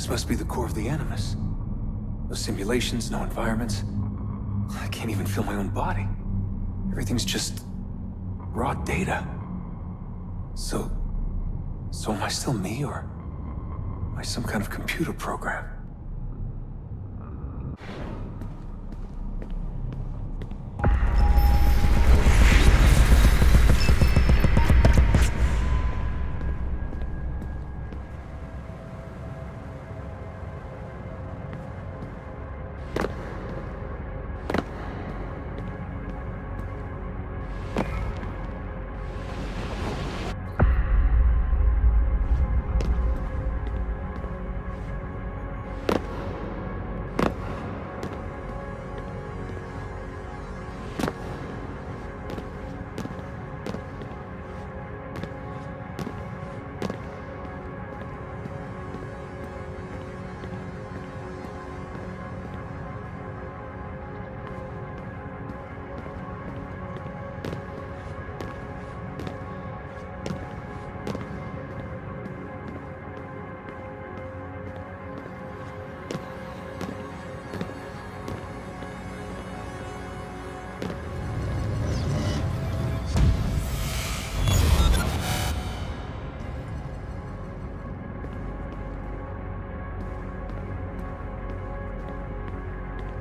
This must be the core of the Animus. No simulations, no environments. I can't even feel my own body. Everything's just raw data. So am I still me, or am I some kind of computer program?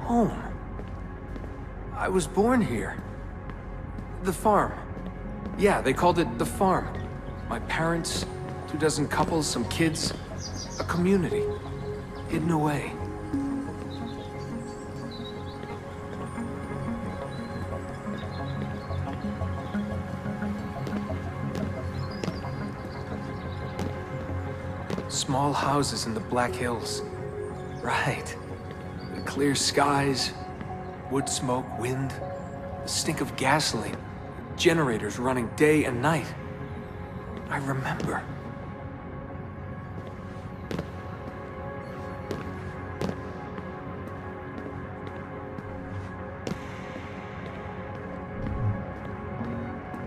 Home. I was born here. The farm. Yeah, they called it the farm. My parents, 24 couples, some kids, a community, hidden away. Small houses in the Black Hills. Right. Clear skies, wood smoke, wind, the stink of gasoline, generators running day and night. I remember.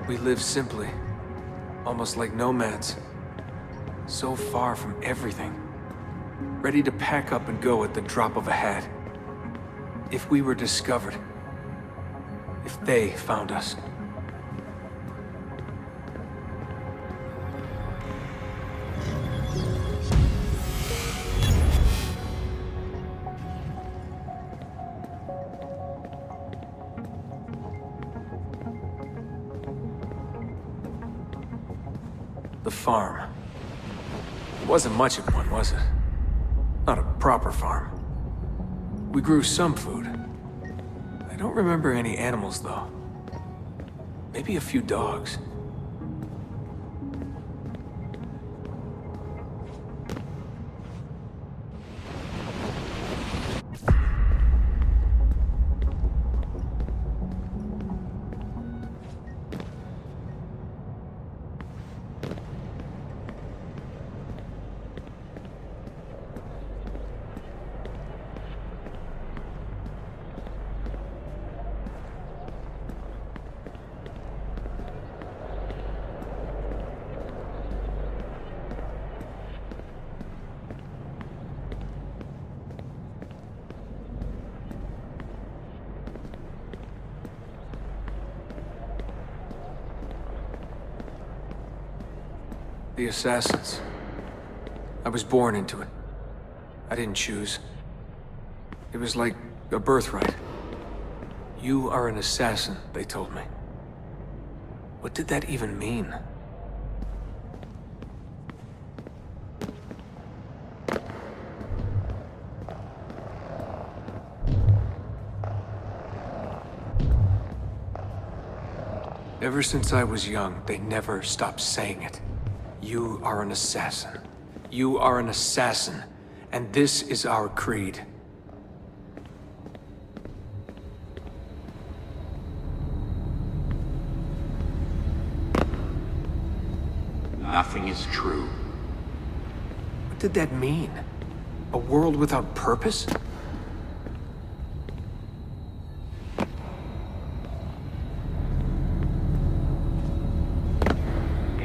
We lived simply, almost like nomads, so far from everything, ready to pack up and go at the drop of a hat. If we were discovered, if they found us. The farm. It wasn't much of one, was it? Not a proper farm. We grew some food. I don't remember any animals, though. Maybe a few dogs. The assassins. I was born into it. I didn't choose. It was like a birthright. You are an assassin, they told me. What did that even mean? Ever since I was young, they never stopped saying it. You are an assassin. You are an assassin. And this is our creed. Nothing is true. What did that mean? A world without purpose?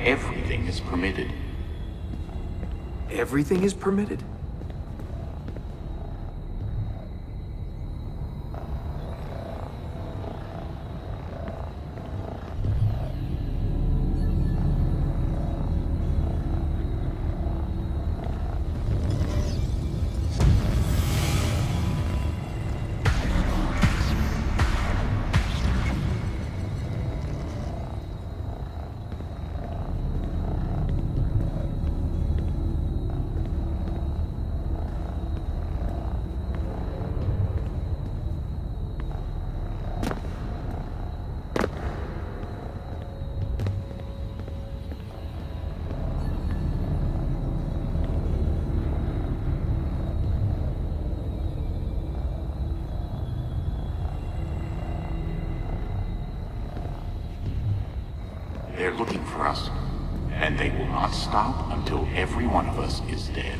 Everything is permitted. Everything is permitted? for us. And they will not stop until every one of us is dead.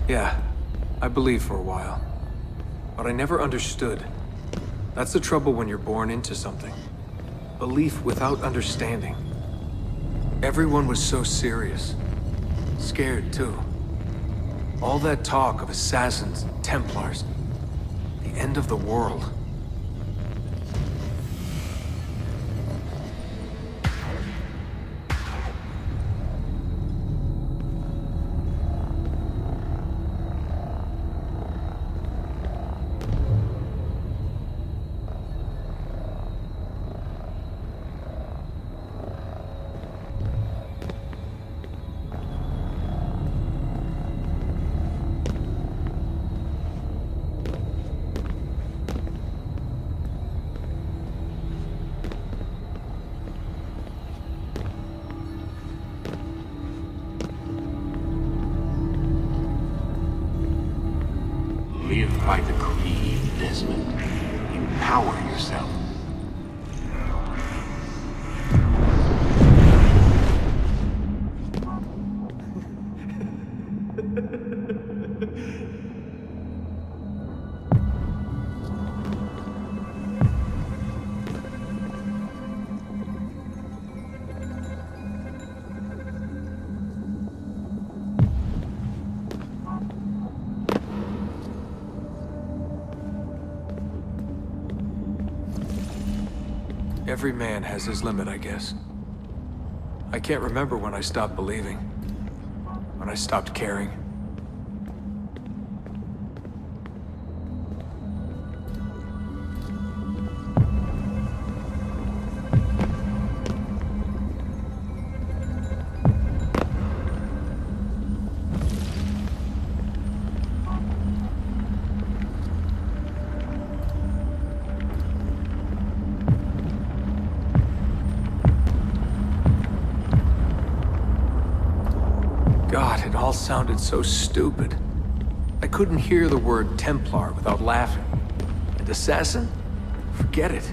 Yeah, I believed for a while. But I never understood. That's the trouble when you're born into something. Belief without understanding. Everyone was so serious. Scared, too. All that talk of assassins, Templars. The end of the world. Live by the creed, Desmond. Empower yourself. Every man has his limit, I guess. I can't remember when I stopped believing. When I stopped caring. God, it all sounded so stupid. I couldn't hear the word Templar without laughing. And assassin? Forget it.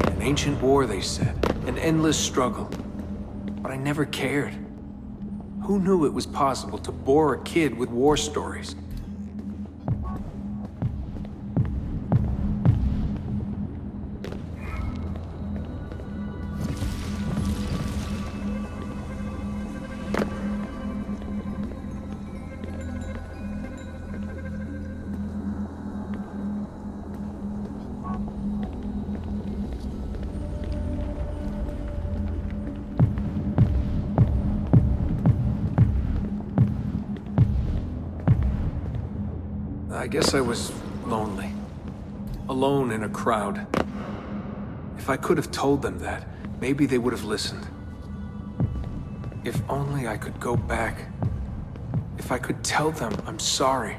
An ancient war, they said. An endless struggle. But I never cared. Who knew it was possible to bore a kid with war stories? I guess I was lonely. Alone in a crowd. If I could have told them that, maybe they would have listened. If only I could go back. If I could tell them I'm sorry.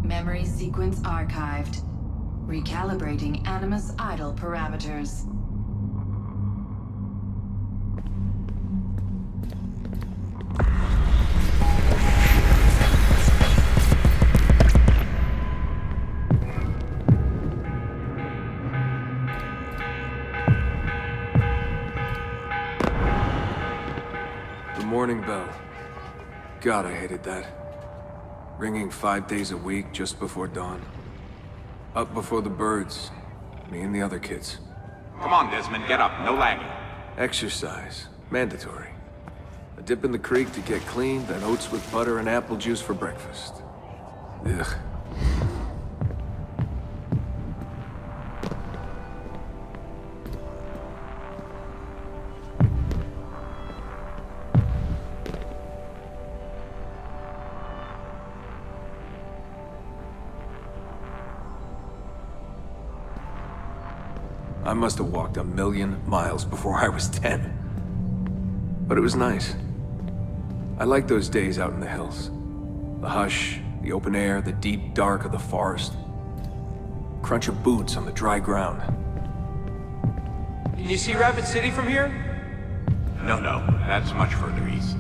Memory sequence archived. Recalibrating Animus idle parameters. The morning bell. God, I hated that. Ringing 5 days a week just before dawn. Up before the birds. Me and the other kids. Come on, Desmond, get up. No lagging. Exercise. Mandatory. A dip in the creek to get clean, then oats with butter and apple juice for breakfast. Ugh. I must have walked 1,000,000 miles before I was 10. But it was nice. I liked those days out in the hills. The hush, the open air, the deep dark of the forest. Crunch of boots on the dry ground. Can you see Rapid City from here? No, that's much further east.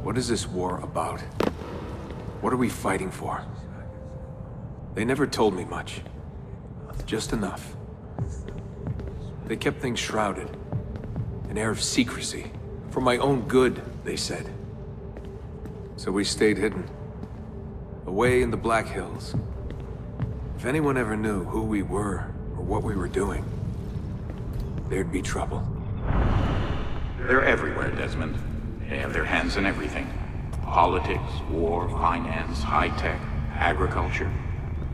What is this war about? What are we fighting for? They never told me much. Just enough. They kept things shrouded. An air of secrecy. For my own good, they said. So we stayed hidden. Away in the Black Hills. If anyone ever knew who we were or what we were doing, there'd be trouble. They're everywhere, Desmond. They have their hands in everything. Politics, war, finance, high-tech, agriculture.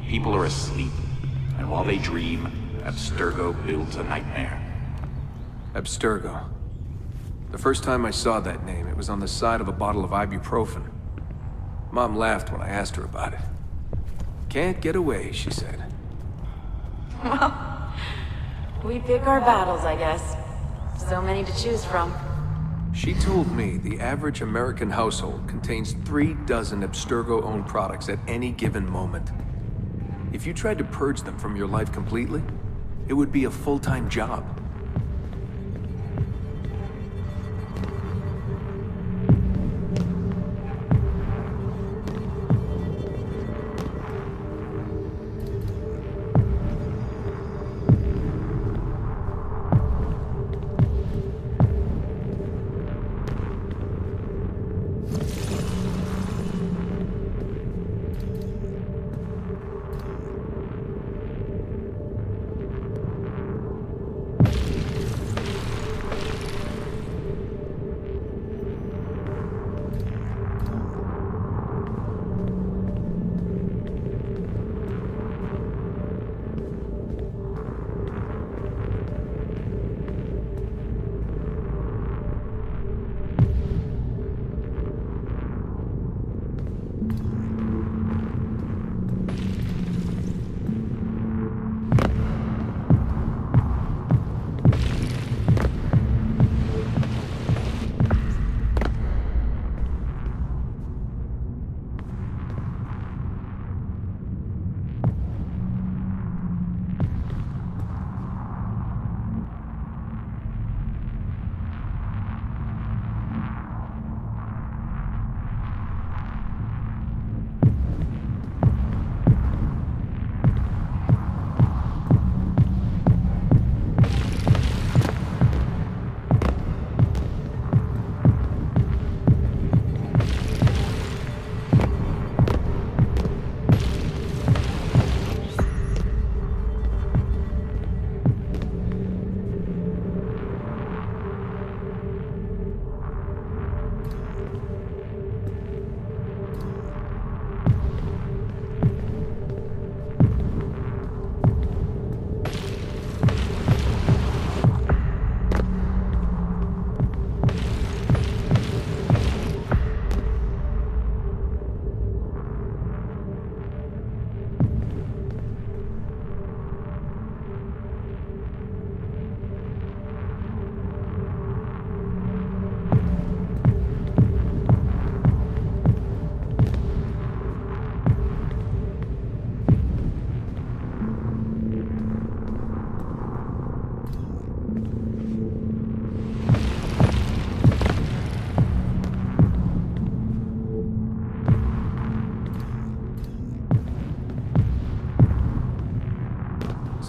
People are asleep, and while they dream, Abstergo builds a nightmare. Abstergo. The first time I saw that name, it was on the side of a bottle of ibuprofen. Mom laughed when I asked her about it. Can't get away, she said. Well, we pick our battles, I guess. So many to choose from. She told me the average American household contains 3 dozen Abstergo-owned products at any given moment. If you tried to purge them from your life completely, It would be a full-time job.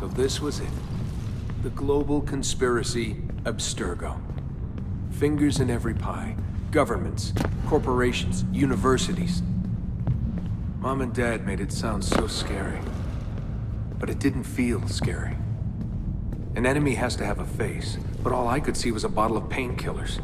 So this was it. The global conspiracy Abstergo. Fingers in every pie. Governments, corporations, universities. Mom and Dad made it sound so scary. But it didn't feel scary. An enemy has to have a face, but all I could see was a bottle of painkillers.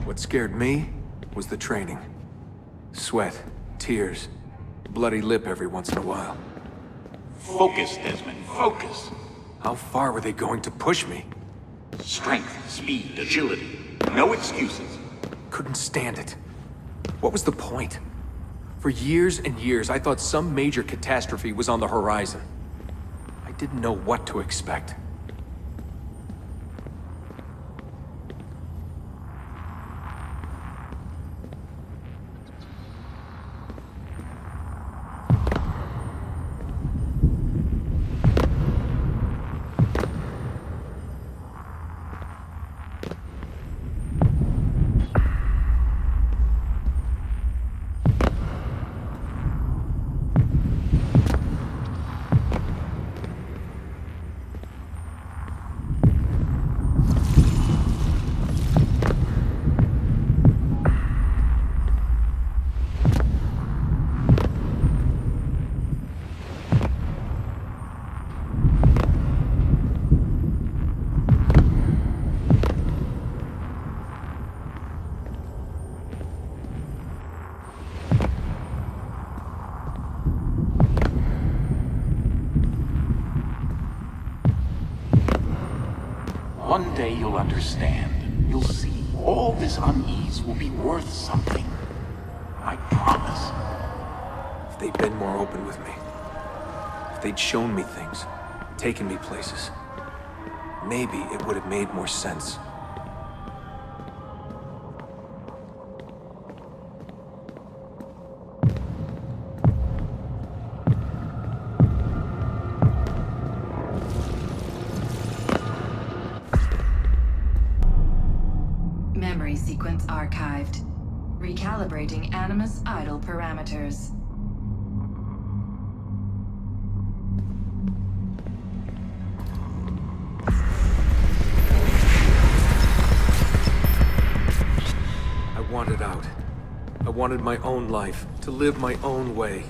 What scared me was the training. Sweat, tears, bloody lip every once in a while. Focus, Desmond, focus. How far were they going to push me? Strength, speed, agility. No excuses. Couldn't stand it. What was the point? For years and years, I thought some major catastrophe was on the horizon. I didn't know what to expect. One day you'll understand. You'll see. All this unease will be worth something. I promise. If they'd been more open with me, if they'd shown me things, taken me places, maybe it would have made more sense. Memory sequence archived. Recalibrating Animus idle parameters. I wanted out. I wanted my own life, to live my own way.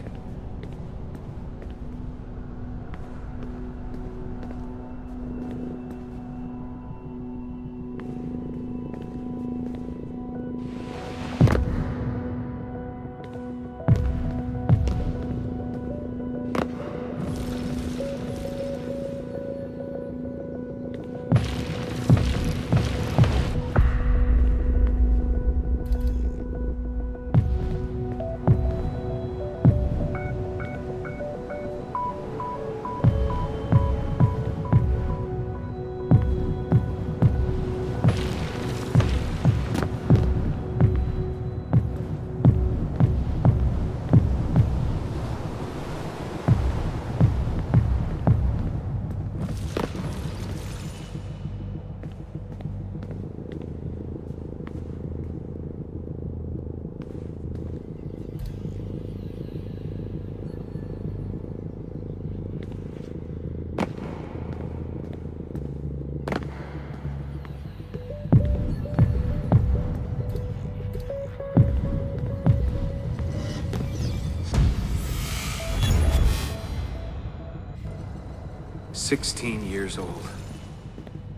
"16 years old.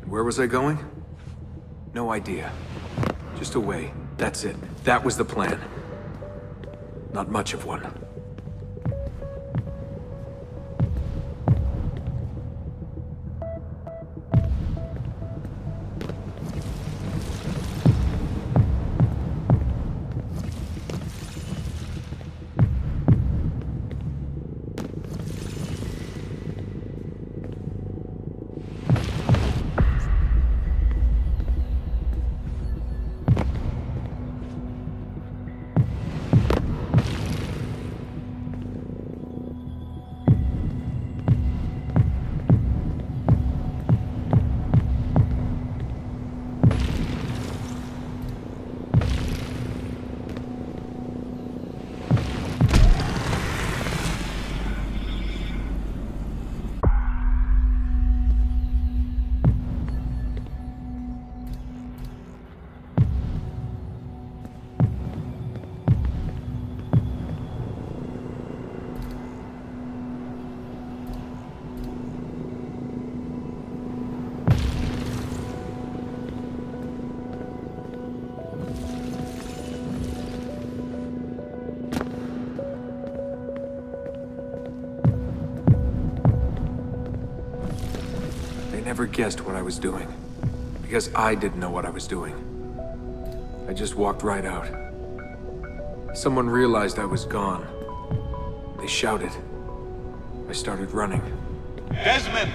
And where was I going? No idea. Just away. That's it. That was the plan. Not much of one. Never guessed what I was doing, because I didn't know what I was doing. I just walked right out. Someone realized I was gone. They shouted. I started running. Desmond!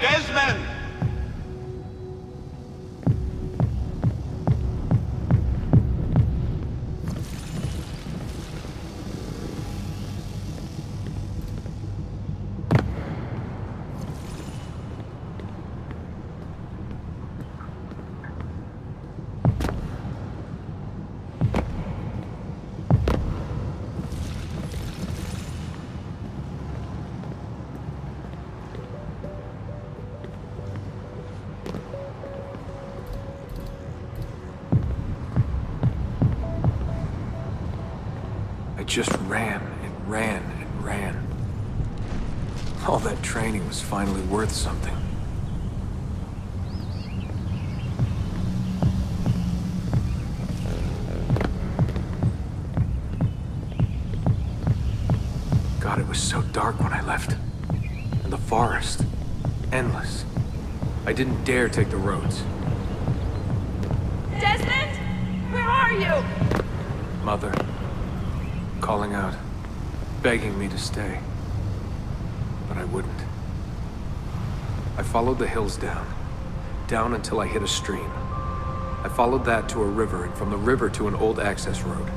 Desmond! I just ran and ran and ran. All that training was finally worth something. God, it was so dark when I left. And the forest. Endless. I didn't dare take the roads. Desmond? Where are you? Mother, calling out, begging me to stay. But I wouldn't. I followed the hills down until I hit a stream. I followed that to a river, and from the river to an old access road.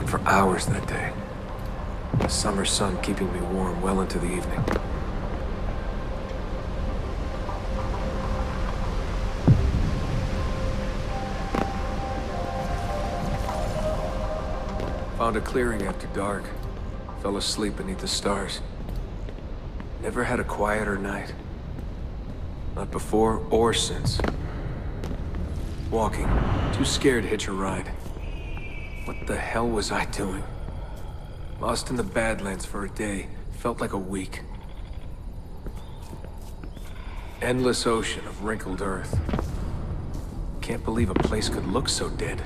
For hours that day. The summer sun keeping me warm well into the evening. Found a clearing after dark. Fell asleep beneath the stars. Never had a quieter night. Not before or since. Walking, too scared to hitch a ride. What the hell was I doing? Lost in the Badlands for a day. Felt like a week. Endless ocean of wrinkled earth. Can't believe a place could look so dead.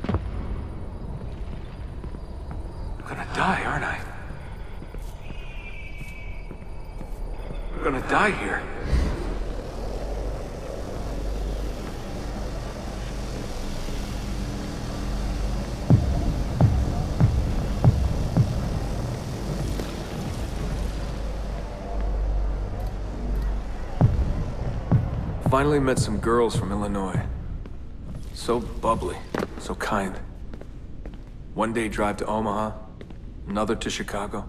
I'm gonna die, aren't I? I'm gonna die here. Finally met some girls from Illinois. So bubbly, so kind. One day drive to Omaha, another to Chicago.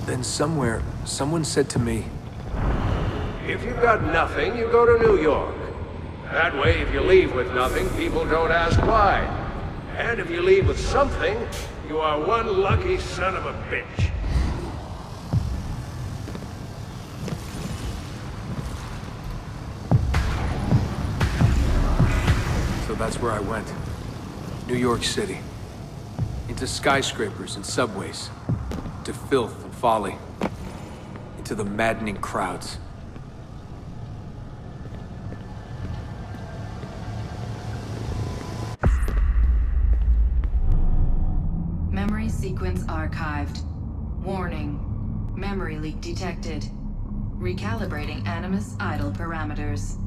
Then somewhere, someone said to me, If you've got nothing, you go to New York. That way, if you leave with nothing, people don't ask why. And if you leave with something, you are one lucky son of a bitch. so that's where I went. New York City. Into skyscrapers and subways. To filth and folly. Into the maddening crowds. sequence archived. Warning. Memory leak detected. Recalibrating Animus idle parameters.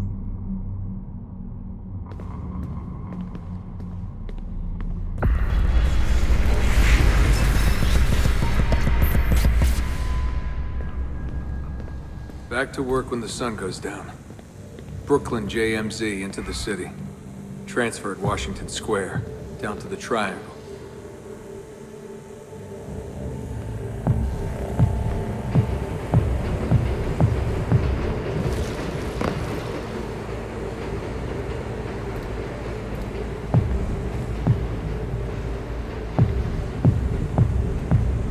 Back to work when the sun goes down. Brooklyn JMZ into the city. Transfer at Washington Square, down to the Triangle.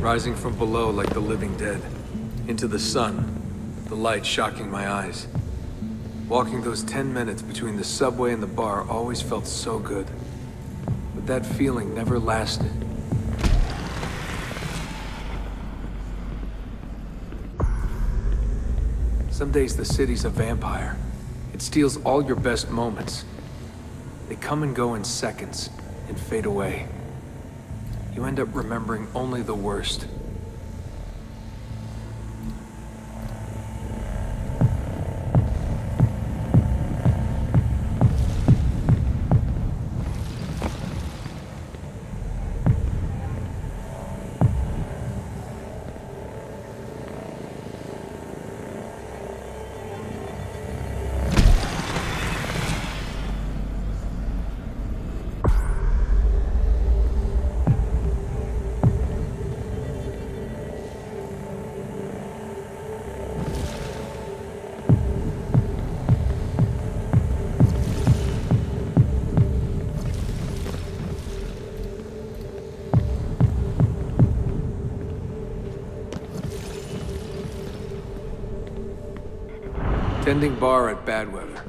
Rising from below like the living dead. Into the sun, the light shocking my eyes. Walking those 10 minutes between the subway and the bar always felt so good. But that feeling never lasted. Some days the city's a vampire. It steals all your best moments. They come and go in seconds and fade away. You end up remembering only the worst. Tending bar at bad weather.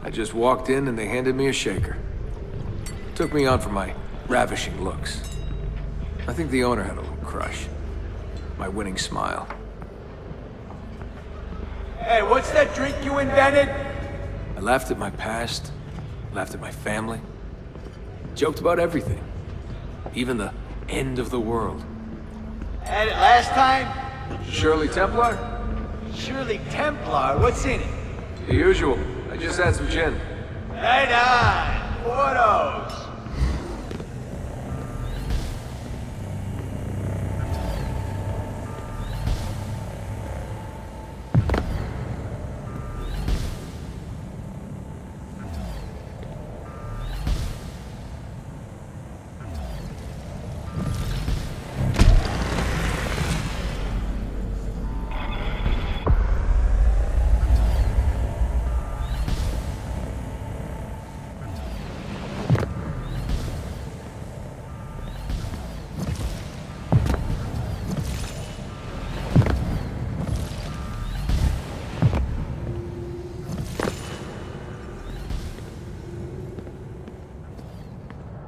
I just walked in and they handed me a shaker. Took me on for my ravishing looks. I think the owner had a little crush. My winning smile. Hey, what's that drink you invented? I laughed at my past, laughed at my family, joked about everything. Even the end of the world. Had it last time? Shirley Templar? Shirley Templar, what's in it? The usual. I just had some gin. Right on, photos.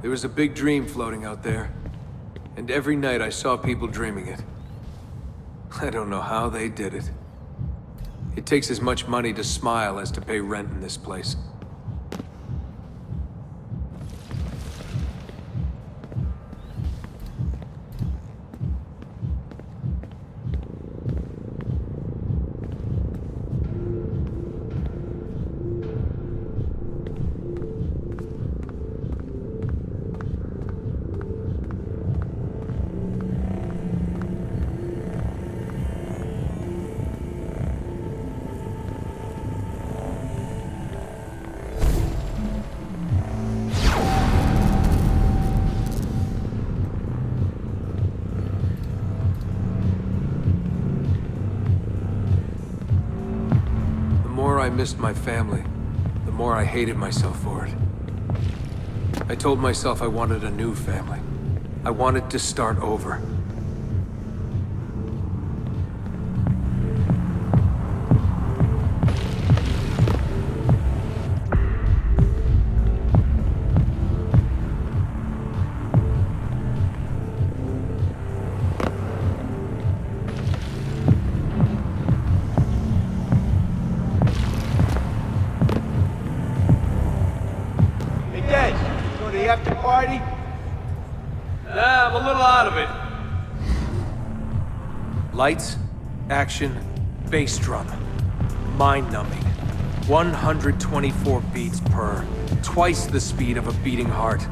There was a big dream floating out there, and every night I saw people dreaming it. I don't know how they did it. It takes as much money to smile as to pay rent in this place. I missed my family, the more I hated myself for it. I told myself I wanted a new family. I wanted to start over. Party? Nah, I'm a little out of it. Lights, action, bass drum. Mind-numbing. 124 beats per. Twice the speed of a beating heart.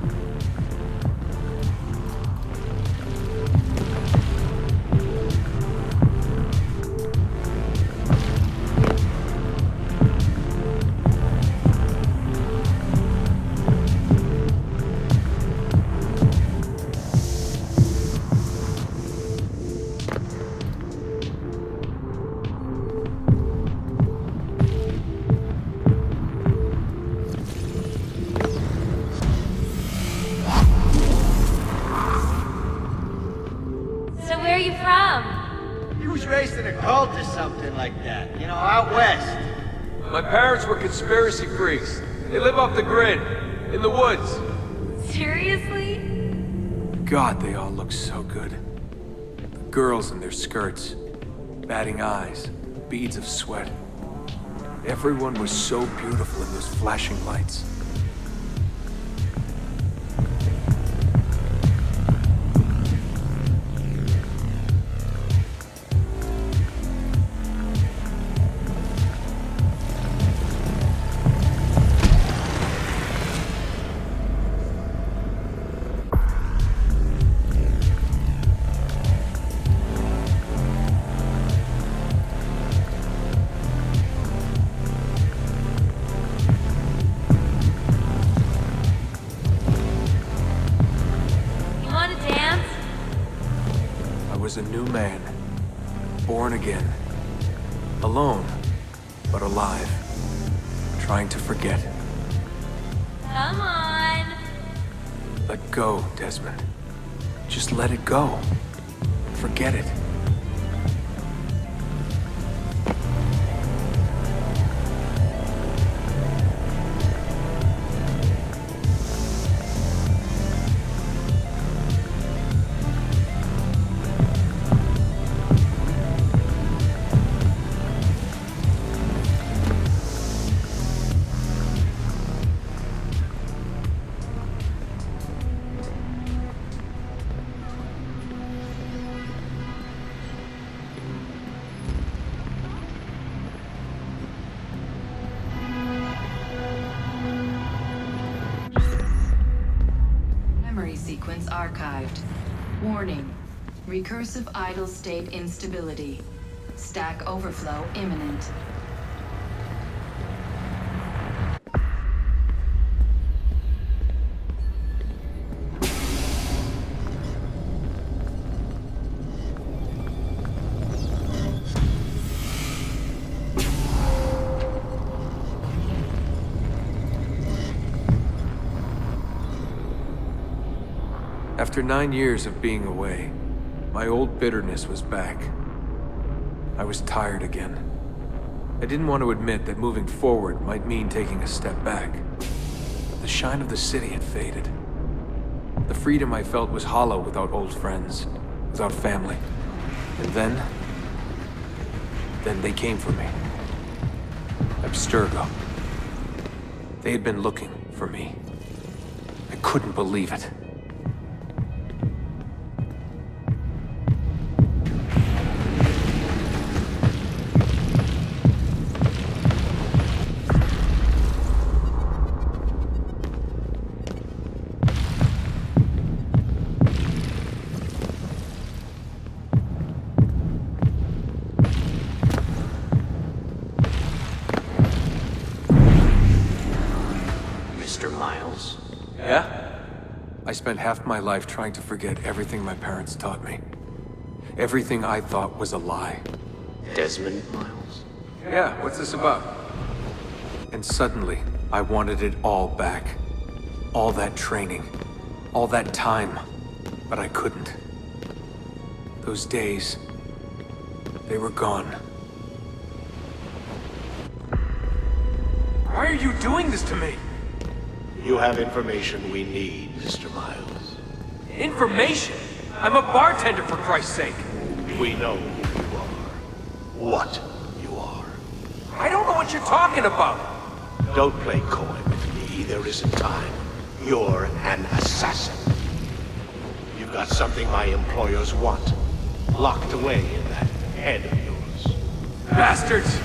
So where are you from? He was raised in a cult or something like that. You know, out west. My parents were conspiracy freaks. They live off the grid, in the woods. Seriously? God, they all look so good. The girls in their skirts, batting eyes, beads of sweat. Everyone was so beautiful in those flashing lights. You wanna dance? I was a new man, born again. Alone, but alive. Trying to forget. Come on. Let go, Desmond. Just let it go. Forget it. Memory sequence archived. Warning. Recursive idle state instability. Stack overflow imminent. After 9 years of being away, my old bitterness was back. I was tired again. I didn't want to admit that moving forward might mean taking a step back. But the shine of the city had faded. The freedom I felt was hollow without old friends, without family. And then they came for me. Abstergo. They had been looking for me. I couldn't believe it. Yeah? I spent half my life trying to forget everything my parents taught me. Everything I thought was a lie. Desmond Miles? Yeah, what's this about? And suddenly, I wanted it all back. All that training. All that time. But I couldn't. Those days, they were gone. Why are you doing this to me? You have information we need, Mr. Miles. Information? I'm a bartender, for Christ's sake. We know who you are. What you are. I don't know what you're talking about. Don't play coy with me. There isn't time. You're an assassin. You've That's something my employers want. Locked away in that head of yours. Bastards!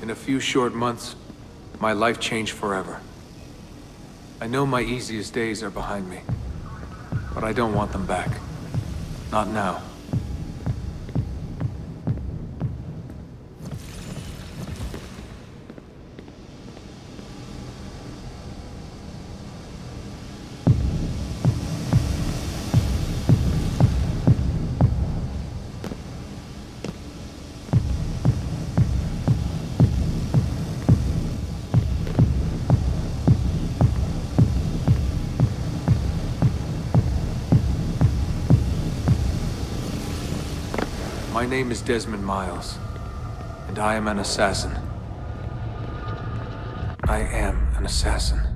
In a few short months, my life changed forever. I know my easiest days are behind me, but I don't want them back. Not now. My name is Desmond Miles, and I am an assassin. I am an assassin.